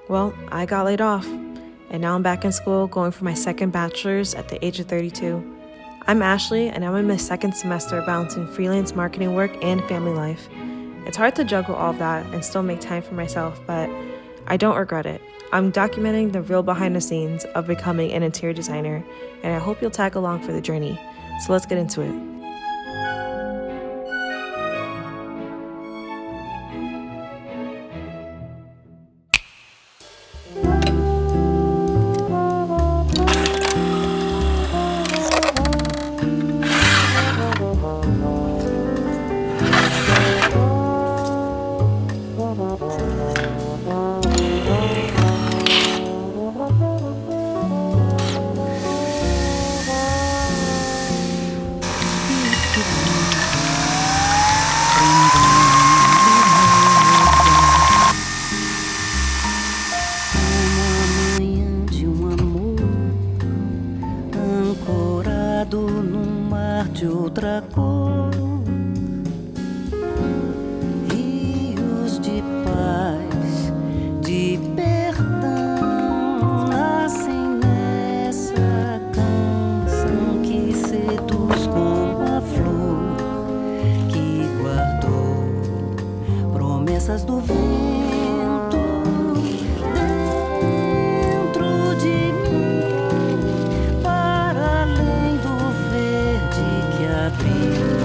Well, I got laid off, and now I'm back in school going for my second bachelor's at the age of 32. I'm Ashley, and I'm in my second semester balancing freelance marketing work and family life. It's hard to juggle all of that and still make time for myself, but I don't regret it. I'm documenting the real behind the scenes of becoming an interior designer, and I hope you'll tag along for the journey. So let's get into it. De outra cor, rios de paz, de perdão, nascem nessa canção que seduz como a flor que guardou promessas do vento dentro de mim, para além do verde que habita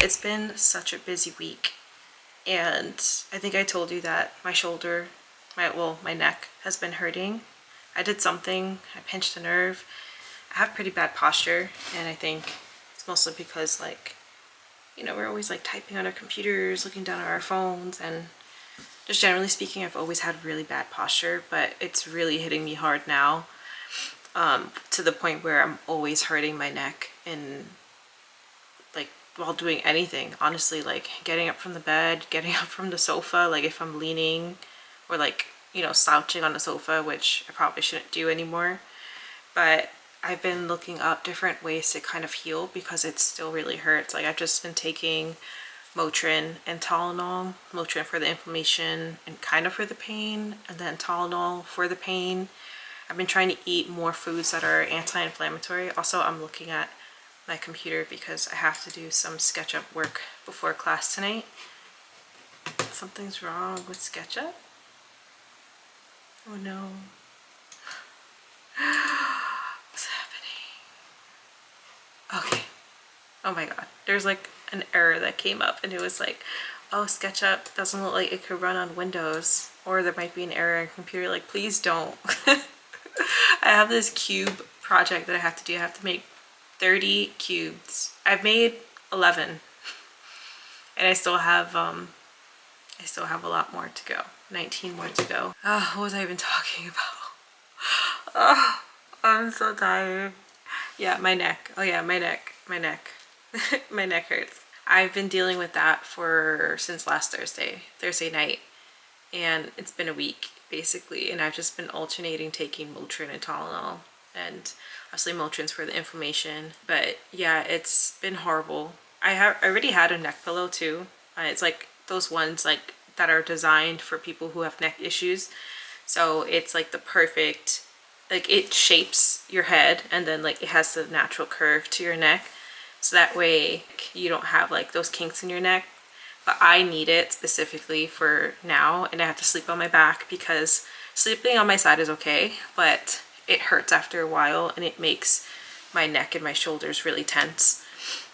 it's been such a busy week, and I think I told you that my shoulder, my neck has been hurting. I did something, I pinched a nerve. I have pretty bad posture, and I think it's mostly because, like, you know, we're always like typing on our computers, looking down at our phones, and just generally speaking, I've always had really bad posture, but it's really hitting me hard now, to the point where I'm always hurting my neck, and like while doing anything, honestly, like getting up from the bed, getting up from the sofa, like if I'm leaning or like, you know, slouching on the sofa, which I probably shouldn't do anymore. But I've been looking up different ways to kind of heal because it still really hurts. Like I've just been taking Motrin and Tylenol, Motrin for the inflammation and kind of for the pain, and then Tylenol for the pain. I've been trying to eat more foods that are anti-inflammatory. Also, I'm looking at my computer because I have to do some SketchUp work before class tonight. Something's wrong with SketchUp? Oh no. What's happening? Okay. Oh my god. There's like an error that came up, and it was like, oh, SketchUp doesn't look like it could run on Windows, or there might be an error in computer. Like, please don't. I have this cube project that I have to do. I have to make 30 cubes. I've made 11, and I still have a lot more to go. 19 more to go. Oh, what was I even talking about? Oh, I'm so tired. Yeah, my neck. Oh yeah, my neck. My neck. My neck hurts. I've been dealing with that since last Thursday night, and it's been a week basically, and I've just been alternating taking Motrin and Tylenol, and obviously Motrin's for the inflammation. But yeah, it's been horrible. I already had a neck pillow too. It's like those ones like that are designed for people who have neck issues. So it's like the perfect, like it shapes your head, and then like it has the natural curve to your neck. So that way you don't have like those kinks in your neck. But I need it specifically for now, and I have to sleep on my back because sleeping on my side is okay, but it hurts after a while, and it makes my neck and my shoulders really tense.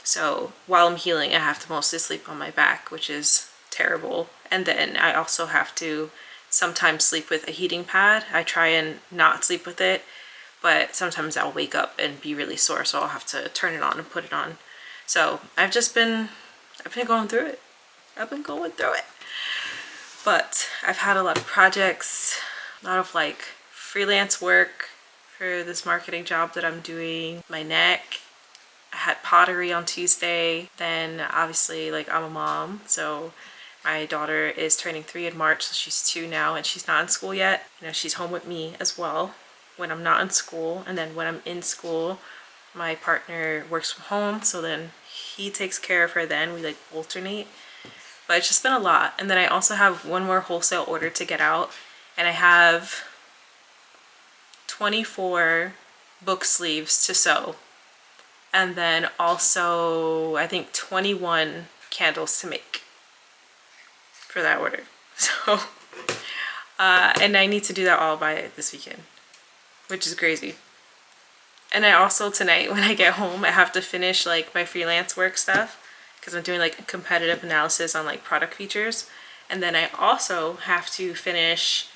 So while I'm healing, I have to mostly sleep on my back, which is terrible. And then I also have to sometimes sleep with a heating pad. I try and not sleep with it, but sometimes I'll wake up and be really sore, so I'll have to turn it on and put it on. So I've been going through it. But I've had a lot of projects, a lot of like freelance work for this marketing job that I'm doing. My neck. I had pottery on Tuesday. Then obviously, like, I'm a mom, so my daughter is turning 3 in March, so she's 2 now, and she's not in school yet. You know, she's home with me as well when I'm not in school, and then when I'm in school, my partner works from home, so then he takes care of her. Then we like alternate. But it's just been a lot. And then I also have one more wholesale order to get out, and I have 24 book sleeves to sew, and then also I think 21 candles to make for that order. So and I need to do that all by this weekend, which is crazy. And I also, tonight when I get home, I have to finish like my freelance work stuff because I'm doing like a competitive analysis on like product features. And then I also have to finish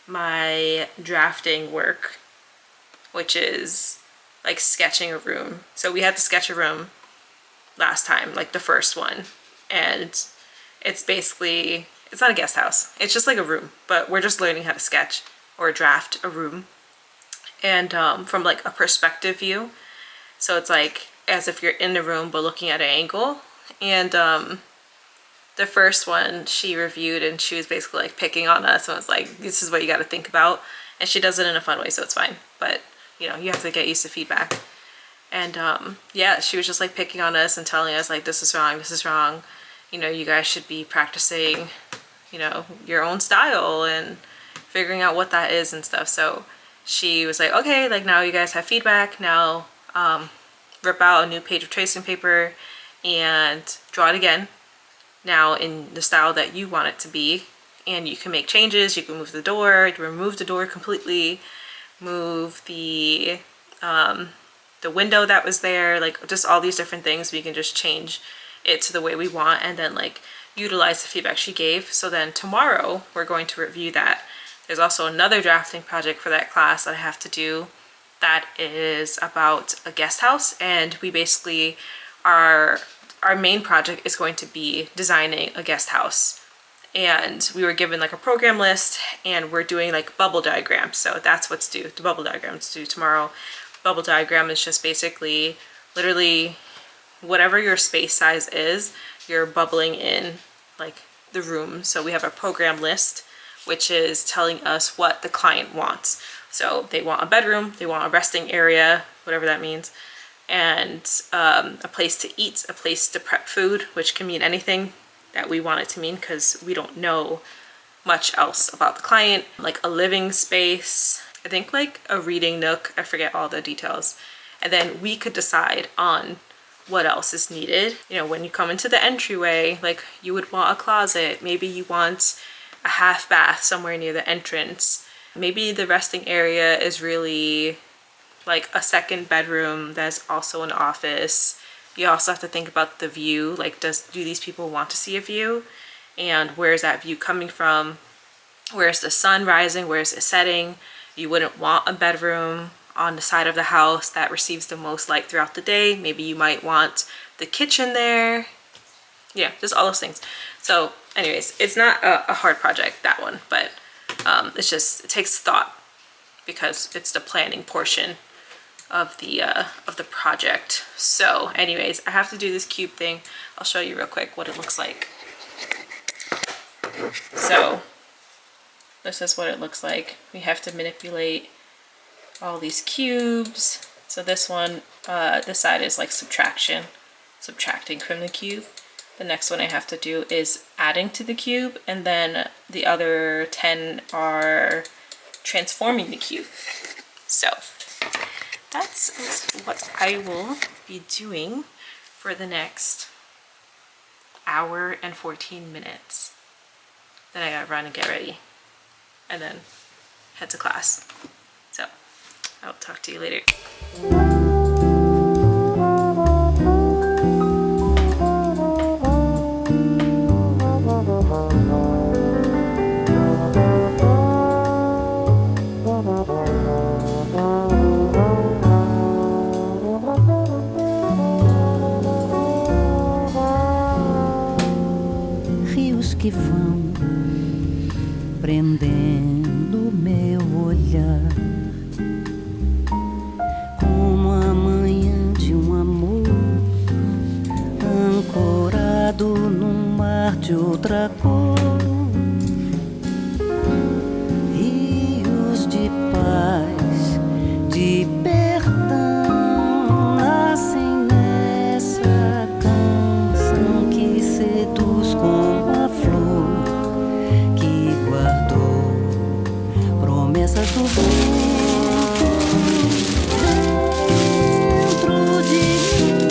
my drafting work, which is like sketching a room. So we had to sketch a room last time, like the first one. And it's basically, it's not a guest house. It's just like a room, but we're just learning how to sketch or draft a room. And from like a perspective view. So it's like as if you're in the room but looking at an angle. And the first one she reviewed, and she was basically like picking on us and was like, this is what you got to think about. And she does it in a fun way, so it's fine. But you know, you have to get used to feedback. And yeah, she was just like picking on us and telling us like, this is wrong, this is wrong. You know, you guys should be practicing, you know, your own style and figuring out what that is and stuff. So she was like, okay, like now you guys have feedback, now rip out a new page of tracing paper and draw it again, now in the style that you want it to be. And you can make changes, you can move the door, you can remove the door completely, move the window that was there, like just all these different things we can just change it to the way we want, and then like utilize the feedback she gave. So then tomorrow we're going to review that. There's also another drafting project for that class that I have to do that is about a guest house, and we basically our main project is going to be designing a guest house. And we were given like a program list, and we're doing like bubble diagrams. So that's what's due. The bubble diagram is due tomorrow. Bubble diagram is just basically literally whatever your space size is, you're bubbling in like the room. So we have a program list, which is telling us what the client wants. So they want a bedroom, they want a resting area, whatever that means, and a place to eat, a place to prep food, which can mean anything that we want it to mean, because we don't know much else about the client. Like a living space, I think like a reading nook, I forget all the details. And then we could decide on what else is needed. You know, when you come into the entryway, like you would want a closet, maybe you want a half bath somewhere near the entrance. Maybe the resting area is really like a second bedroom that's also an office. You also have to think about the view, like do these people want to see a view? And where's that view coming from? Where's the sun rising? Where's it setting? You wouldn't want a bedroom on the side of the house that receives the most light throughout the day. Maybe you might want the kitchen there. Yeah, just all those things. So anyways, it's not a hard project, that one, but it's just, it takes thought because it's the planning portion of the project. So anyways, I have to do this cube thing. I'll show you real quick what it looks like. So this is what it looks like. We have to manipulate all these cubes. So this one, this side is like subtracting from the cube. The next one I have to do is adding to the cube, and then the other 10 are transforming the cube. So that's what I will be doing for the next hour and 14 minutes. Then I gotta run and get ready and then head to class. So I'll talk to you later. Rios que vão prendendo meu olhar, como a manhã de amor, ancorado num mar de outra cor. Rios de paz, de perdão, nascem nessa canção que seduz como a flor que guardou promessas do vento. Dentro de mim,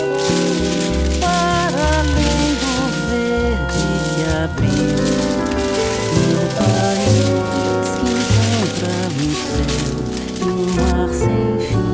para além do verde que abriu meu país, que encontra um céu e um mar sem fim.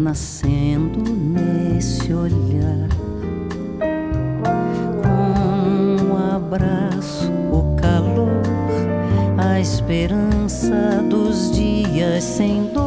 nascendo nesse olhar. Com um abraço, o calor, a esperança dos dias sem dor.